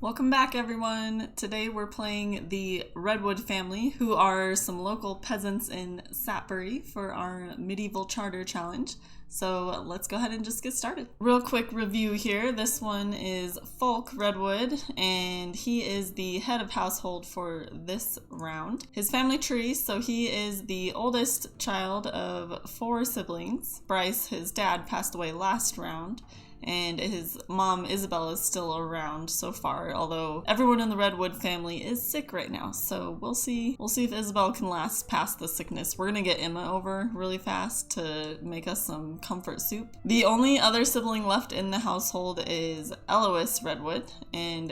Welcome back, everyone. Today we're playing the Redwood family, who are some local peasants in Sapbury, for our medieval charter challenge. So let's go ahead and just get started. Real quick review here. This one is Fulk Redwood, and he is the head of household for this round. His family tree, so he is the oldest child of 4 siblings. Bryce, his dad, passed away last round, and his mom, Isabel, is still around so far, although everyone in the Redwood family is sick right now, so we'll see if Isabel can last past the sickness. We're gonna get Emma over really fast to make us some comfort soup. The only other sibling left in the household is Eloise Redwood, and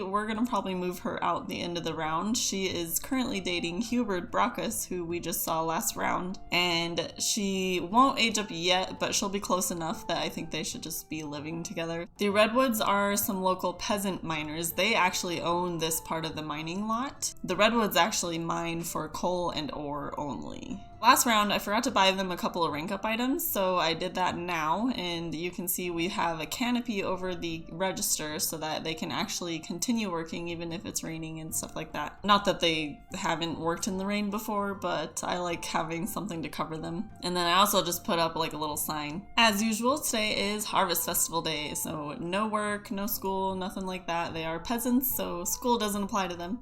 we're gonna probably move her out the end of the round. She is currently dating Hubert Brockus, who we just saw last round, and she won't age up yet, but she'll be close enough that I think they should just be living together. The Redwoods are some local peasant miners. They actually own this part of the mining lot. The Redwoods actually mine for coal and ore only. Last round, I forgot to buy them a couple of rank up items, so I did that now, and you can see we have a canopy over the register so that they can actually continue working even if it's raining and stuff like that. Not that they haven't worked in the rain before, but I like having something to cover them. And then I also just put up like a little sign. As usual, today is Harvest Festival Day, so no work, no school, nothing like that. They are peasants, so school doesn't apply to them.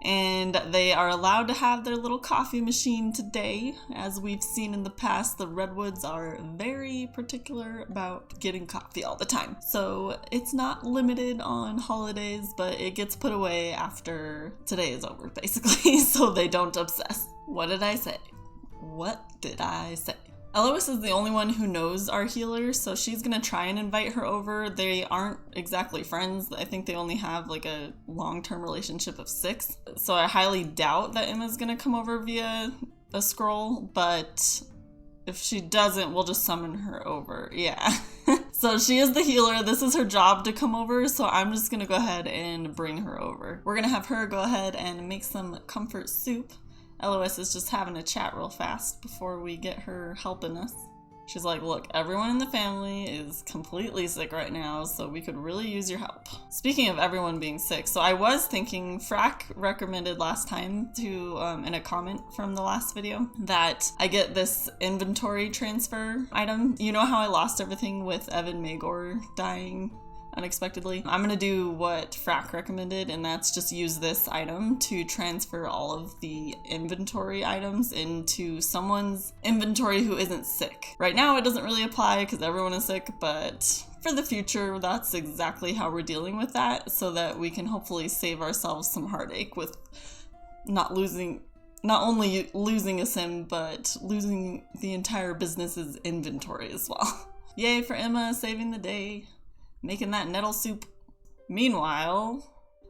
And they are allowed to have their little coffee machine today. As we've seen in the past, the Redwoods are very particular about getting coffee all the time. So it's not limited on holidays, but it gets put away after today is over, basically, so they don't obsess. What did I say? What did I say? Eloise is the only one who knows our healer, so she's gonna try and invite her over. They aren't exactly friends. I think they only have like a long-term relationship of 6. So I highly doubt that Emma's gonna come over via a scroll, but if she doesn't, we'll just summon her over. Yeah. So she is the healer. This is her job to come over, so I'm just gonna go ahead and bring her over. We're gonna have her go ahead and make some comfort soup. Eloise is just having a chat real fast before we get her helping us. She's like, look, everyone in the family is completely sick right now, so we could really use your help. Speaking of everyone being sick, so I was thinking, Frack recommended last time to, in a comment from the last video, that I get this inventory transfer item. You know how I lost everything with Evan Magor dying unexpectedly? I'm gonna do what Frack recommended, and that's just use this item to transfer all of the inventory items into someone's inventory who isn't sick. Right now it doesn't really apply because everyone is sick, but for the future that's exactly how we're dealing with that, so that we can hopefully save ourselves some heartache with not only losing a sim, but losing the entire business's inventory as well. Yay for Emma saving the day, making that nettle soup. Meanwhile,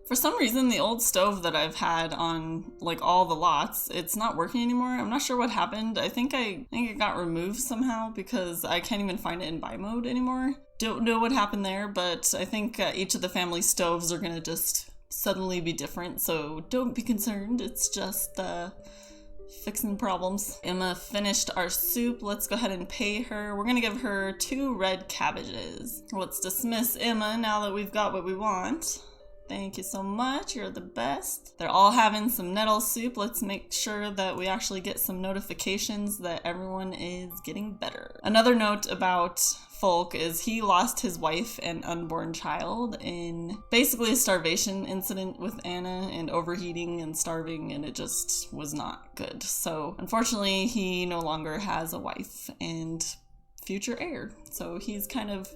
for some reason, the old stove that I've had on like all the lots, it's not working anymore. I'm not sure what happened. I think it got removed somehow because I can't even find it in buy mode anymore. Don't know what happened there, but I think each of the family stoves are gonna just suddenly be different, so don't be concerned. It's just fixing problems. Emma finished our soup. Let's go ahead and pay her. We're gonna give her 2 red cabbages. Let's dismiss Emma now that we've got what we want. Thank you so much. You're the best. They're all having some nettle soup. Let's make sure that we actually get some notifications that everyone is getting better. Another note about Fulk is he lost his wife and unborn child in basically a starvation incident with Anna, and overheating and starving, and it just was not good. So unfortunately he no longer has a wife and future heir. So he's kind of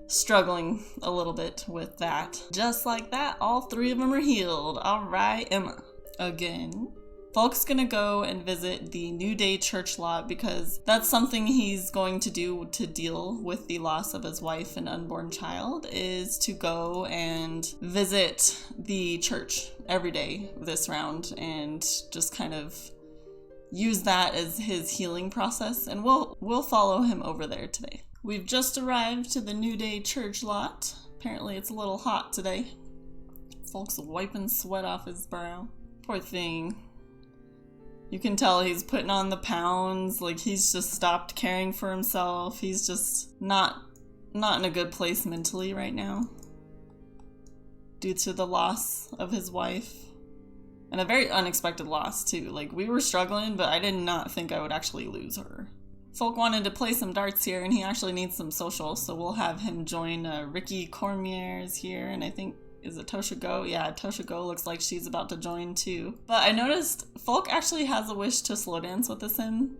struggling a little bit with that. Just like that, all 3 of them are healed. All right, Emma. Again. Fulk's gonna go and visit the New Day church lot because that's something he's going to do to deal with the loss of his wife and unborn child, is to go and visit the church every day this round and just kind of use that as his healing process, and we'll follow him over there today. We've just arrived to the New Day church lot. Apparently it's a little hot today. Fulk's wiping sweat off his brow. Poor thing. You can tell he's putting on the pounds, like he's just stopped caring for himself. He's just not in a good place mentally right now. due to the loss of his wife. And a very unexpected loss, too. Like, we were struggling, but I did not think I would actually lose her. Fulk wanted to play some darts here, and he actually needs some social, so we'll have him join Ricky Cormier's here, and I think, is it Tosha Go? Yeah, Tosha Go looks like she's about to join, too. But I noticed Fulk actually has a wish to slow dance with the sim.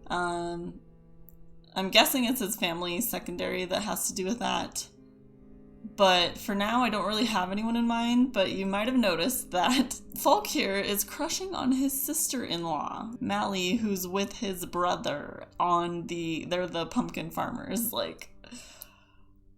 I'm guessing it's his family secondary that has to do with that. But for now, I don't really have anyone in mind, but you might have noticed that Fulk here is crushing on his sister-in-law, Mally, who's with his brother they're the pumpkin farmers. Like,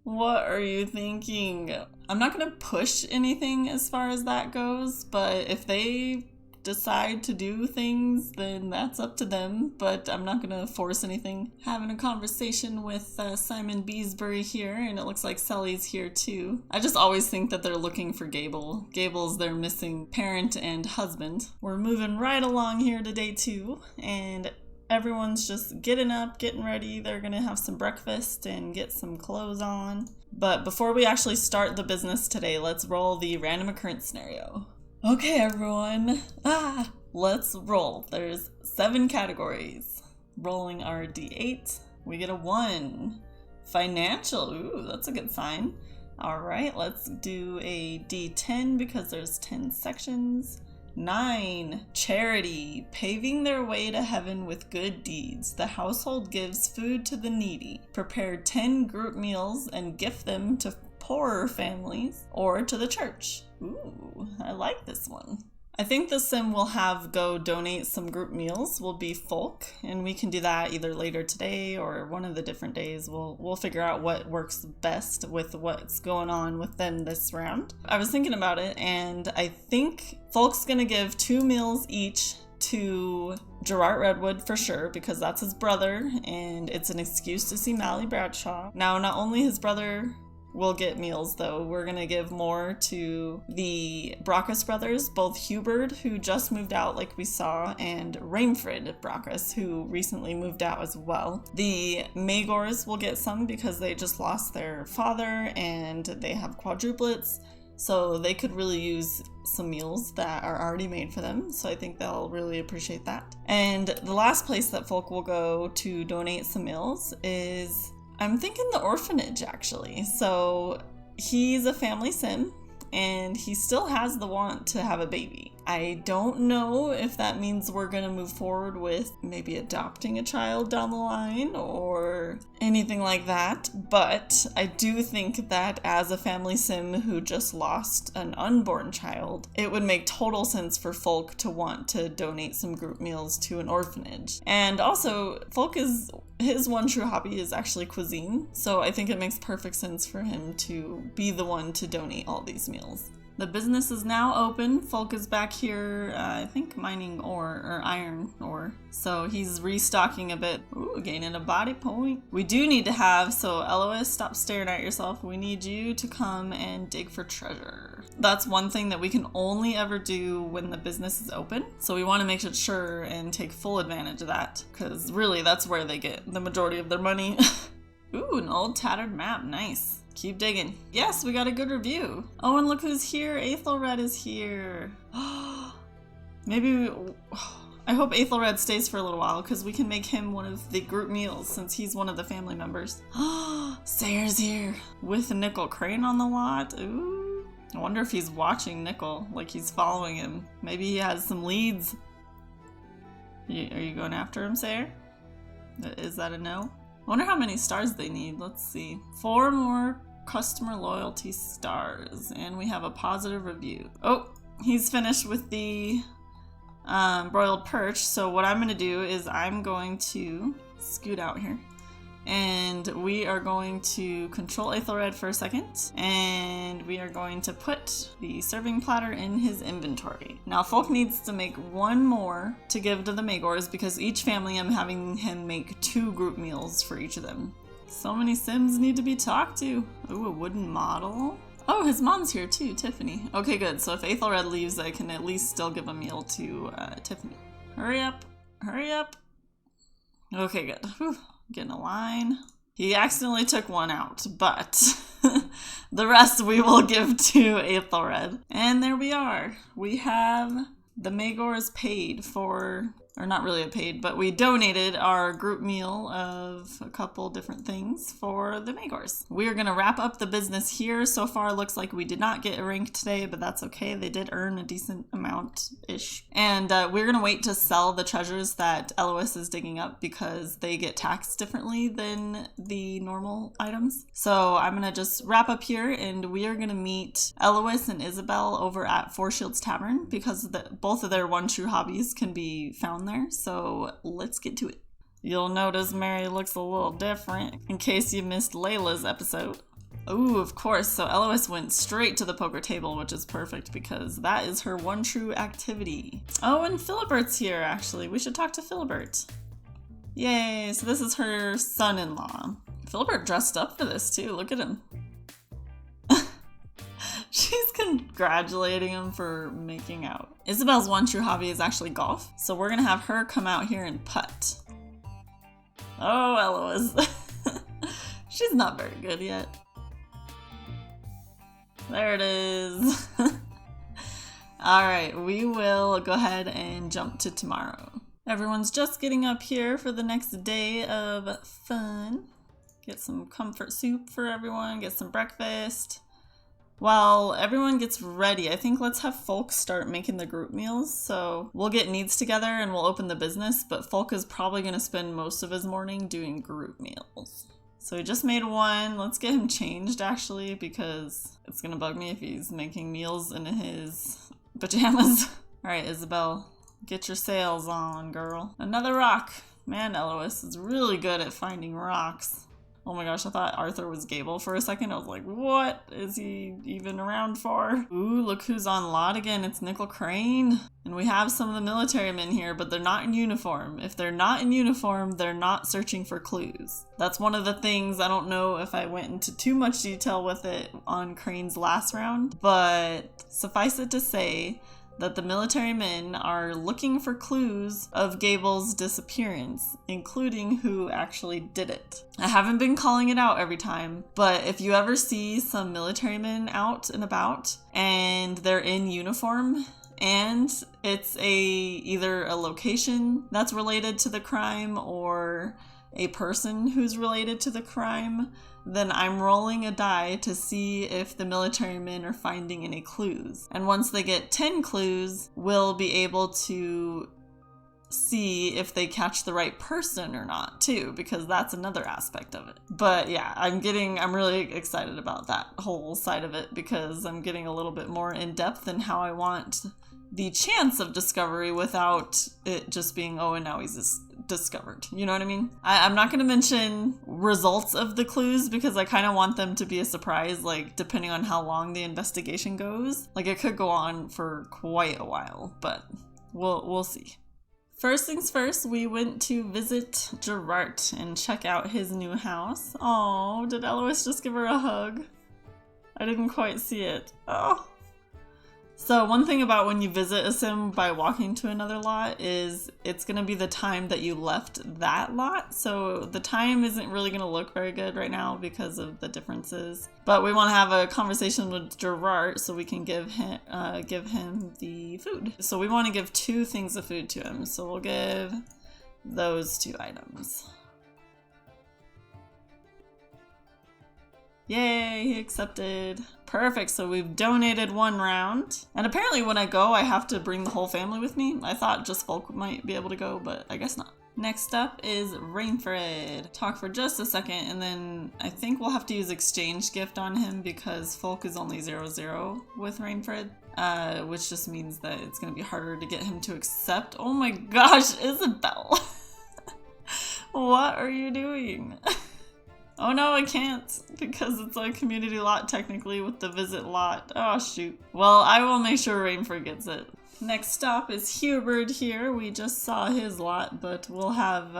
what are you thinking? I'm not going to push anything as far as that goes, but if they decide to do things, then that's up to them, but I'm not gonna force anything. Having a conversation with Simon Beesbury here, and it looks like Sully's here too. I just always think that they're looking for Gable. Gable's their missing parent and husband. We're moving right along here to day 2, and everyone's just getting up, getting ready. They're gonna have some breakfast and get some clothes on. But before we actually start the business today, let's roll the random occurrence scenario. Okay, everyone. Let's roll. There's 7 categories. Rolling our D8. We get a 1. Financial. Ooh, that's a good sign. All right, let's do a D10 because there's 10 sections. 9. Charity. Paving their way to heaven with good deeds. The household gives food to the needy. Prepare 10 group meals and gift them to poorer families or to the church. Ooh, I like this one. I think the sim will have go donate some group meals will be Fulk, and we can do that either later today or one of the different days. We'll figure out what works best with what's going on with them this round. I was thinking about it, and I think Fulk's gonna give 2 meals each to Gerard Redwood for sure, because that's his brother, and it's an excuse to see Mally Bradshaw. Now, not only his brother will get meals, though. We're gonna give more to the Brockus brothers, both Hubert, who just moved out like we saw, and Rainfred Brockus, who recently moved out as well. The Magors will get some because they just lost their father and they have quadruplets, so they could really use some meals that are already made for them, so I think they'll really appreciate that. And the last place that Fulk will go to donate some meals is, I'm thinking, the orphanage, actually. So he's a family sim, and he still has the want to have a baby. I don't know if that means we're gonna move forward with maybe adopting a child down the line or anything like that, but I do think that as a family sim who just lost an unborn child, it would make total sense for Fulk to want to donate some group meals to an orphanage. And also, Fulk his one true hobby is actually cuisine, so I think it makes perfect sense for him to be the one to donate all these meals. The business is now open. Fulk is back here, I think mining ore, or iron ore. So he's restocking a bit. Ooh, gaining a body point. We do need to have, so Elois, stop staring at yourself. We need you to come and dig for treasure. That's one thing that we can only ever do when the business is open. So we want to make sure and take full advantage of that, because really that's where they get the majority of their money. Ooh, an old tattered map. Nice. Keep digging. Yes, we got a good review. Oh, and look who's here. Aethelred is here. Maybe... I hope Aethelred stays for a little while, because we can make him one of the group meals, since he's one of the family members. Sayer's here. With Nickel Crane on the lot. Ooh. I wonder if he's watching Nickel, like he's following him. Maybe he has some leads. Are you going after him, Sayer? Is that a no? I wonder how many stars they need. Let's see. 4 more customer loyalty stars, and we have a positive review. Oh, he's finished with the broiled perch, so what I'm going to do is I'm going to scoot out here, and we are going to control Aethelred for a second, and we are going to put the serving platter in his inventory. Now, Fulk needs to make 1 more to give to the Magors, because each family I'm having him make 2 group meals for each of them. So many Sims need to be talked to. Ooh, a wooden model. Oh, his mom's here too, Tiffany. Okay, good. So if Aethelred leaves, I can at least still give a meal to Tiffany. Hurry up. Hurry up. Okay, good. Whew. Getting a line. He accidentally took one out, but the rest we will give to Aethelred. And there we are. We have the Magors paid for, or not really paid, but we donated our group meal of a couple different things for the Magors. We're going to wrap up the business here. So far, looks like we did not get a rank today, but that's okay. They did earn a decent amount-ish. And we're going to wait to sell the treasures that Elois is digging up because they get taxed differently than the normal items. So I'm going to just wrap up here, and we are going to meet Elois and Isabel over at Four Shields Tavern because both of their one true hobbies can be found there. So let's get to it. You'll notice Mary looks a little different in case you missed Layla's episode. Ooh, of course. So Elois went straight to the poker table, which is perfect because that is her one true activity. Oh, and Philibert's here, actually. We should talk to Philibert. Yay, so this is her son-in-law. Philibert dressed up for this too. Look at him. She's congratulating him for making out. Isabel's one true hobby is actually golf, so we're gonna have her come out here and putt. Oh, Elois. She's not very good yet. There it is. Alright, we will go ahead and jump to tomorrow. Everyone's just getting up here for the next day of fun. Get some comfort soup for everyone, get some breakfast. While everyone gets ready, I think let's have Fulk start making the group meals. So we'll get needs together and we'll open the business, but Fulk is probably going to spend most of his morning doing group meals. So he just made one. Let's get him changed actually, because it's going to bug me if he's making meals in his pajamas. All right, Isabel, get your sails on, girl. Another rock. Man, Elois is really good at finding rocks. Oh my gosh, I thought Arthur was Gable for a second. I was like, what is he even around for? Ooh, look who's on lot again. It's Nickel Crane. And we have some of the military men here, but they're not in uniform. If they're not in uniform, they're not searching for clues. That's one of the things, I don't know if I went into too much detail with it on Crane's last round, but suffice it to say that the military men are looking for clues of Gable's disappearance, including who actually did it. I haven't been calling it out every time, but if you ever see some military men out and about and they're in uniform and it's either a location that's related to the crime or a person who's related to the crime, then I'm rolling a die to see if the military men are finding any clues. And once they get 10 clues, we'll be able to see if they catch the right person or not too, because that's another aspect of it. But yeah, I'm really excited about that whole side of it because I'm getting a little bit more in depth in how I want the chance of discovery without it just being, oh, and now he's just discovered. You know what I mean? I'm not going to mention results of the clues because I kind of want them to be a surprise, like depending on how long the investigation goes. Like it could go on for quite a while, but we'll see. First things first, we went to visit Gerard and check out his new house. Oh, did Elois just give her a hug? I didn't quite see it. Oh. So one thing about when you visit a sim by walking to another lot is it's going to be the time that you left that lot. So the time isn't really going to look very good right now because of the differences. But we want to have a conversation with Gerard so we can give him the food. So we want to give 2 things of food to him. So we'll give those 2 items. Yay, he accepted. Perfect, so we've donated 1 round. And apparently when I go, I have to bring the whole family with me. I thought just Fulk might be able to go, but I guess not. Next up is Rainfred. Talk for just a second, and then I think we'll have to use exchange gift on him because Fulk is only 0-0 with Rainfred. Which just means that it's going to be harder to get him to accept. Oh my gosh, Isabel. What are you doing? Oh no, I can't, because it's a community lot technically with the visit lot. Oh shoot. Well, I will make sure Rainford gets it. Next stop is Hubert here. We just saw his lot, but we'll have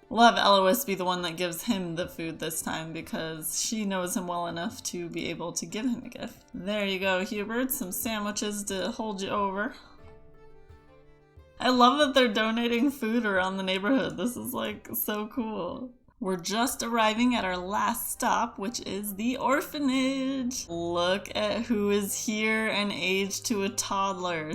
Elois be the one that gives him the food this time because she knows him well enough to be able to give him a gift. There you go, Hubert. Some sandwiches to hold you over. I love that they're donating food around the neighborhood. This is like so cool. We're just arriving at our last stop, which is the orphanage. Look at who is here and aged to a toddler.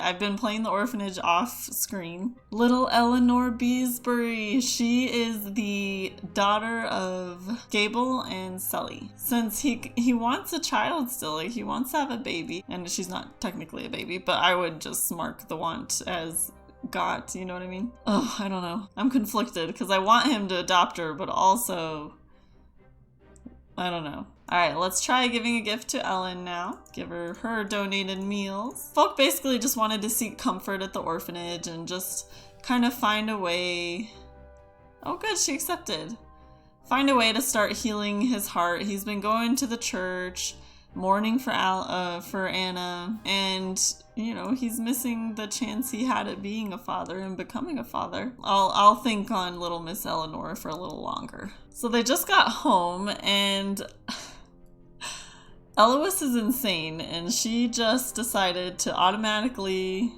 I've been playing the orphanage off screen. Little Eleanor Beesbury. She is the daughter of Gable and Sully. Since he wants a child still, like he wants to have a baby, and she's not technically a baby, but I would just mark the want as got, you know what I mean? Oh, I don't know. I'm conflicted because I want him to adopt her, but also, I don't know. All right, let's try giving a gift to Ellen now. Give her donated meals. Fulk basically just wanted to seek comfort at the orphanage and just kind of find a way. Oh, good, she accepted. Find a way to start healing his heart. He's been going to the church, mourning for Anna, and you know, he's missing the chance he had at being a father and becoming a father. I'll think on little Miss Eleanor for a little longer. So they just got home, and Eloise is insane, and she just decided to autonomously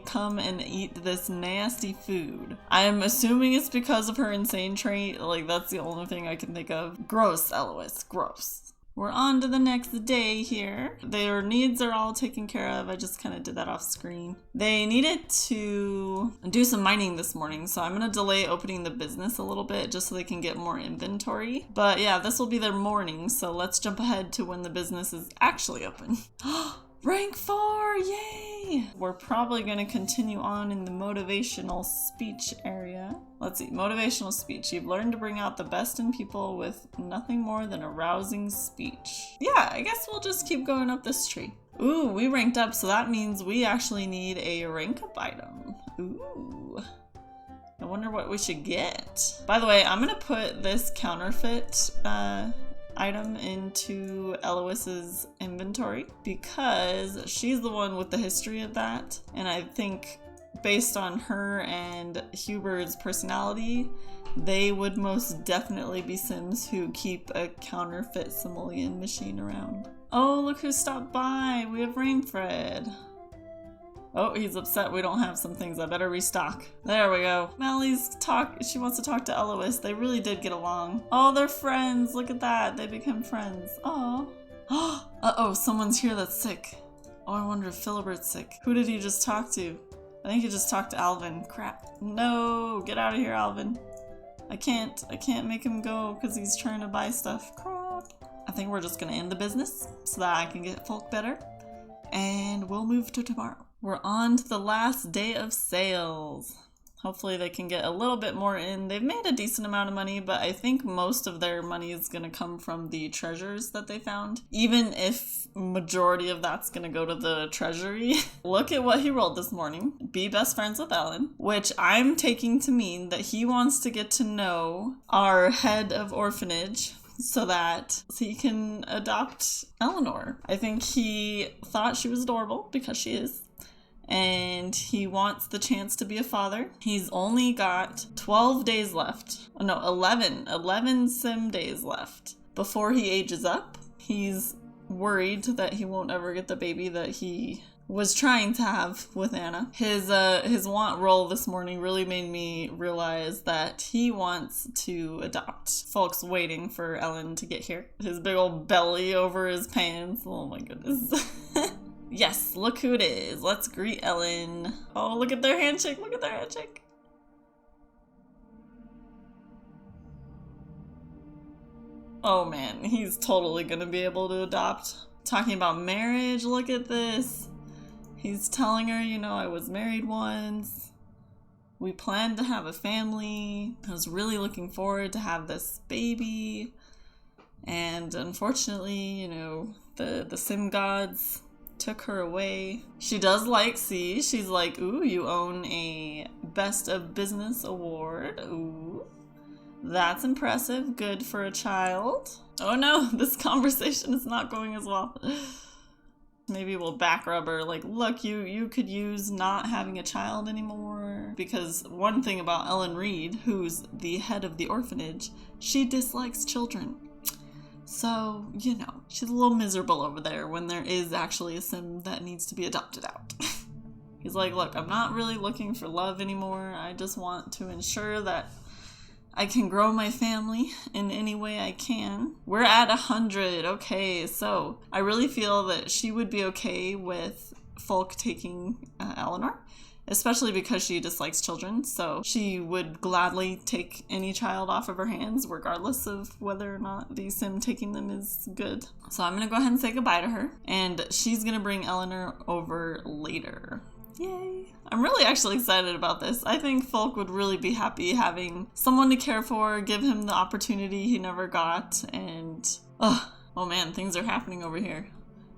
come and eat this nasty food. I'm assuming it's because of her insane trait. Like, that's the only thing I can think of. Gross, Eloise, gross. We're on to the next day here. Their needs are all taken care of. I just kind of did that off screen. They needed to do some mining this morning, so I'm going to delay opening the business a little bit just so they can get more inventory. But yeah, this will be their morning, so let's jump ahead to when the business is actually open. Rank 4, yay! We're probably going to continue on in the motivational speech area. Let's see, motivational speech. You've learned to bring out the best in people with nothing more than a rousing speech. Yeah, I guess we'll just keep going up this tree. Ooh, we ranked up, so that means we actually need a rank up item. Ooh. I wonder what we should get. By the way, I'm going to put this counterfeit item into Eloise's inventory because she's the one with the history of that, and I think based on her and Hubert's personality, they would most definitely be Sims who keep a counterfeit simoleon machine around. Oh, look who stopped by. We have Rainfred. Oh, he's upset we don't have some things. I better restock. There we go. She wants to talk to Eloise. They really did get along. Oh, they're friends. Look at that. They become friends. Oh. Uh-oh, someone's here that's sick. Oh, I wonder if Philibert's sick. Who did he just talk to? I think he just talked to Alvin. Crap. No, get out of here, Alvin. I can't make him go because he's trying to buy stuff. Crap. I think we're just gonna end the business so that I can get Fulk better. And we'll move to tomorrow. We're on to the last day of sales. Hopefully they can get a little bit more in. They've made a decent amount of money, but I think most of their money is going to come from the treasures that they found, even if majority of that's going to go to the treasury. Look at what he rolled this morning. Be best friends with Ellen, which I'm taking to mean that he wants to get to know our head of orphanage so that he can adopt Eleanor. I think he thought she was adorable because she is. And he wants the chance to be a father. He's only got 12 days left. Oh, no, 11 sim days left before he ages up. He's worried that he won't ever get the baby that he was trying to have with Anna. His want roll this morning really made me realize that he wants to adopt. Fulk's waiting for Ellen to get here. His big old belly over his pants. Oh my goodness. Yes, look who it is. Let's greet Ellen. Oh, look at their handshake. Look at their handshake. Oh man, he's totally gonna be able to adopt. Talking about marriage, look at this. He's telling her, you know, I was married once. We planned to have a family. I was really looking forward to have this baby. And unfortunately, you know, the sim gods took her away. She does like C. She's like, ooh, you own a Best of Business award. Ooh, that's impressive. Good for a child. Oh no, this conversation is not going as well. Maybe we'll back rub her, like, look, you could use not having a child anymore. Because one thing about Ellen Reed, who's the head of the orphanage, she dislikes children. So, you know, she's a little miserable over there when there is actually a sim that needs to be adopted out. He's like, look, I'm not really looking for love anymore. I just want to ensure that I can grow my family in any way I can. We're at 100. Okay, so I really feel that she would be okay with Fulk taking Eleanor, especially because she dislikes children. So she would gladly take any child off of her hands, regardless of whether or not the sim taking them is good. So I'm going to go ahead and say goodbye to her, and she's going to bring Eleanor over later. Yay. I'm really actually excited about this. I think Fulk would really be happy having someone to care for, give him the opportunity he never got, and oh man, things are happening over here.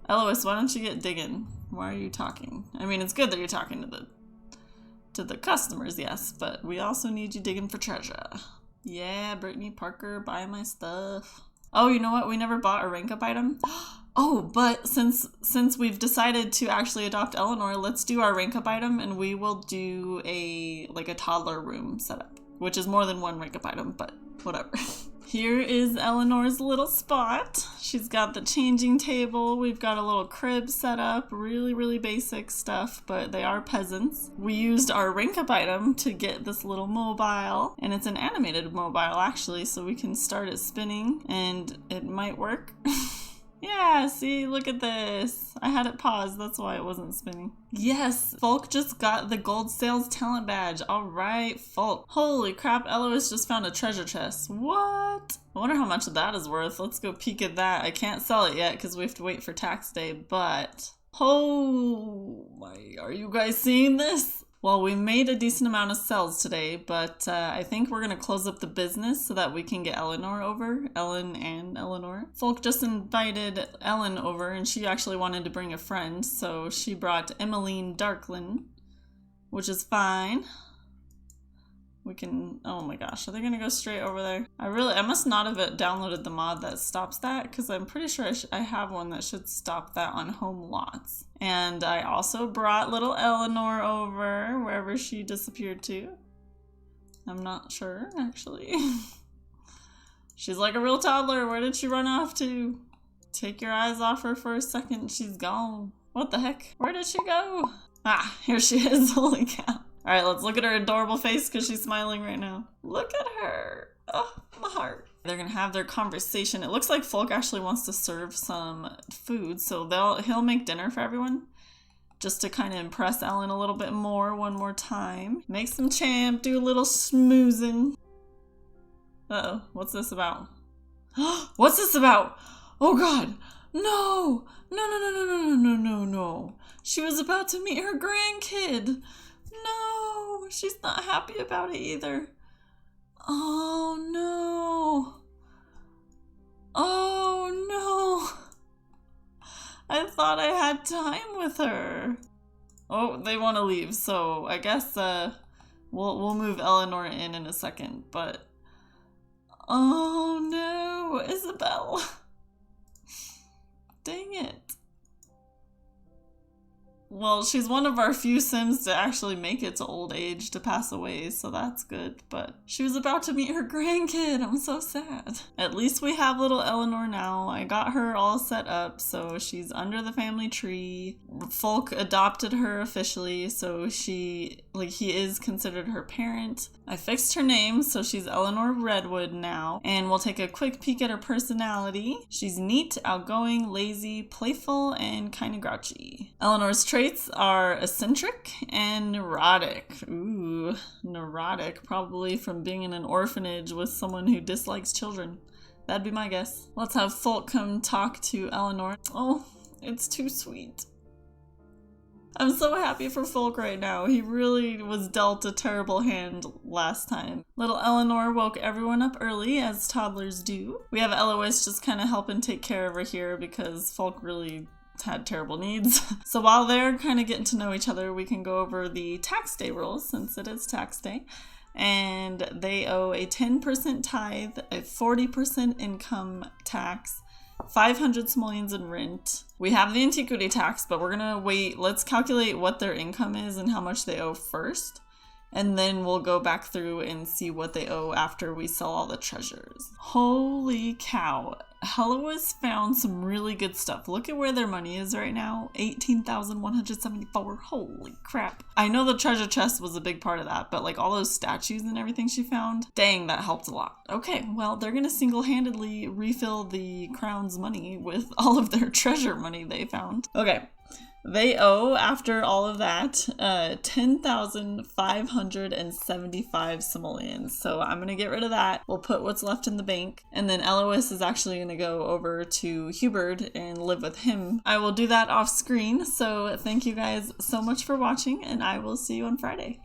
Elois, why don't you get digging? Why are you talking? I mean, it's good that you're talking to the customers, yes, but we also need you digging for treasure. Yeah, Brittany Parker, buy my stuff. Oh, you know what? We never bought a rank up item. Oh, but since we've decided to actually adopt Eleanor, let's do our rank up item, and we will do a toddler room setup, which is more than one rank up item, but whatever. Here is Eleanor's little spot. She's got the changing table. We've got a little crib set up. Really, really basic stuff, but they are peasants. We used our rank up item to get this little mobile, and it's an animated mobile actually, so we can start it spinning, and it might work. Yeah, see, look at this. I had it paused, that's why it wasn't spinning. Yes, Fulk just got the gold sales talent badge. All right, Fulk. Holy crap, Elois just found a treasure chest. What? I wonder how much that is worth. Let's go peek at that. I can't sell it yet because we have to wait for tax day, but... Oh my, are you guys seeing this? Well, we made a decent amount of sales today, but I think we're going to close up the business so that we can get Eleanor over. Ellen and Eleanor. Fulk just invited Ellen over, and she actually wanted to bring a friend, so she brought Emmeline Darklin, which is fine. We can... Oh my gosh, are they going to go straight over there? I must not have downloaded the mod that stops that, because I'm pretty sure I have one that should stop that on home lots. And I also brought little Eleanor over, wherever she disappeared to. I'm not sure, actually. She's like a real toddler. Where did she run off to? Take your eyes off her for a second, she's gone. What the heck? Where did she go? Ah, here she is. Holy cow. Alright, let's look at her adorable face because she's smiling right now. Look at her. Oh, my heart. They're gonna have their conversation. It looks like Fulk actually wants to serve some food, so he'll make dinner for everyone. Just to kind of impress Ellen a little bit more one more time. Make some champ, do a little smoozing. Uh-oh, what's this about? What's this about? Oh god! No! No, no, no, no, no, no, no, no, no. She was about to meet her grandkid. No, she's not happy about it either. Oh no. Oh no. I thought I had time with her. Oh, they want to leave, so I guess we'll move Eleanor in a second, but oh no, Isabel. Dang it. Well, she's one of our few Sims to actually make it to old age, to pass away, so that's good. But she was about to meet her grandkid. I'm so sad. At least we have little Eleanor now. I got her all set up, so she's under the family tree. Fulk adopted her officially, so he is considered her parent. I fixed her name, so she's Eleanor Redwood now. And we'll take a quick peek at her personality. She's neat, outgoing, lazy, playful, and kind of grouchy. Eleanor's traits are eccentric and neurotic. Ooh, neurotic, probably from being in an orphanage with someone who dislikes children. That'd be my guess. Let's have Fulk come talk to Eleanor. Oh, it's too sweet. I'm so happy for Fulk right now. He really was dealt a terrible hand last time. Little Eleanor woke everyone up early, as toddlers do. We have Elois just kind of helping take care of her here because Fulk really had terrible needs. So while they're kind of getting to know each other, we can go over the tax day rules since it is tax day. And they owe a 10% tithe, a 40% income tax, 500 simoleons in rent. We have the antiquity tax, but we're gonna wait. Let's calculate what their income is and how much they owe first, and then we'll go back through and see what they owe after we sell all the treasures. Holy cow. Helois found some really good stuff. Look at where their money is right now. 18,174. Holy crap. I know the treasure chest was a big part of that, but like all those statues and everything she found, dang, that helped a lot. Okay, well, they're gonna single-handedly refill the crown's money with all of their treasure money they found. Okay. They owe, after all of that, 10,575 simoleons. So I'm going to get rid of that. We'll put what's left in the bank. And then Elois is actually going to go over to Hubert and live with him. I will do that off screen. So thank you guys so much for watching, and I will see you on Friday.